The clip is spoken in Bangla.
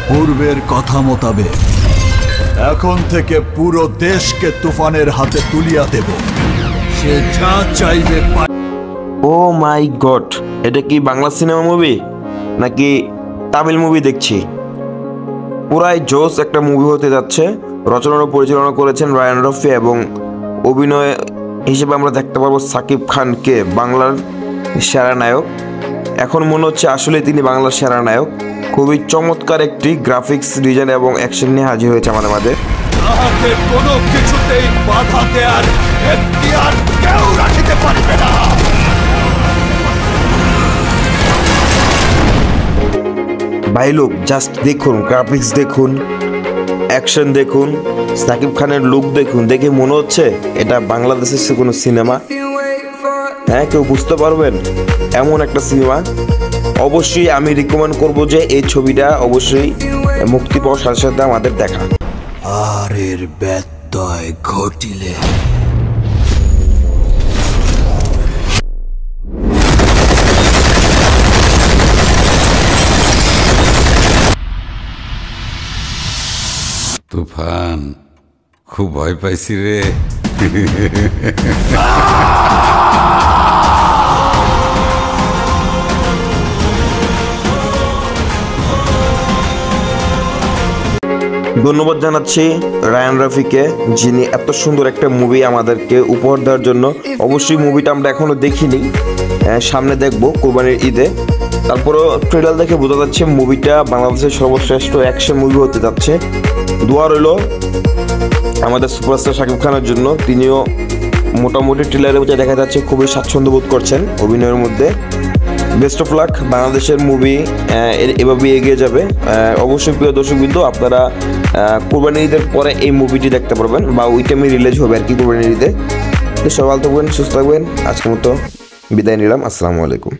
পূর্বের কথা মোতাবেক এখন থেকে পুরো দেশকে তুফানের হাতে তুলিয়া দেব। সে যা চাইবে। ও মাই গড, এটা কি বাংলা সিনেমা মুভি নাকি তামিল মুভি দেখছি? পুরাই জোস একটা মুভি হতে যাচ্ছে। রচনা ও পরিচালনা করেছেন রায়ান রফি এবং অভিনয় হিসেবে আমরা দেখতে পারবো সাকিব খানকে, বাংলার সেরা নায়ক। এখন মনে হচ্ছে আসলে তিনি বাংলার সেরা নায়ক। খুবই চমৎকার একটি গ্রাফিক্স ডিজাইন এবং অ্যাকশন নিয়ে হাজির হয়েছে আমাদের মাঝে। কোনো কিছুতেই বাধা দেওয়ার এখতিয়ার কেউ রাখতে পারবে না। ভাই লোক জাস্ট দেখুন, গ্রাফিক্স দেখুন, অ্যাকশন দেখুন, সাকিব খানের লুক দেখুন, দেখে মনে হচ্ছে এটা বাংলাদেশের কোনো সিনেমা। হ্যাঁ, কেউ বুঝতে পারবেন এমন একটা সিনেমা। অবশ্যই আমি রিকমেন্ড করব যে এই ছবিটা অবশ্যই মুক্তি পাওয়ার সাথে সাথে আমাদের দেখা। আর এর ব্যত্যয় ঘটিলে তুফান, খুব ভয় পাইছি রে। ধন্যবাদ জানাচ্ছি রায়ান রফিকে, যিনি এত সুন্দর একটা মুভি আমাদেরকে উপহার দেওয়ার জন্য। অবশ্যই মুভিটা আমরা এখনো দেখিনি, সামনে দেখবো কোরবানির ঈদে। তারপরেও ট্রেলার দেখে বোঝা যাচ্ছে মুভিটা বাংলাদেশের সর্বশ্রেষ্ঠ অ্যাকশন মুভি হতে যাচ্ছে। দোয়া রইল আমাদের সুপারস্টার শাকিব খানের জন্য। তিনিও মোটামুটি ট্রেলারের মধ্যে দেখা যাচ্ছে খুবই স্বাচ্ছন্দ্য বোধ করছেন অভিনয়ের মধ্যে। বেস্ট অফ লাক, বাংলাদেশের মুভি এভাবেই এগিয়ে যাবে। অবশ্যই প্রিয় দর্শকবৃন্দ, আপনারা কোরবানির ঈদের পরে এই মুভিটি দেখতে পারবেন, বা ওই টাইমে রিলিজ হবে আর কি কোরবানির ঈদে। সবাই ভালো থাকবেন, সুস্থ থাকবেন। আজকের মতো বিদায় নিলাম। আসসালামু আলাইকুম।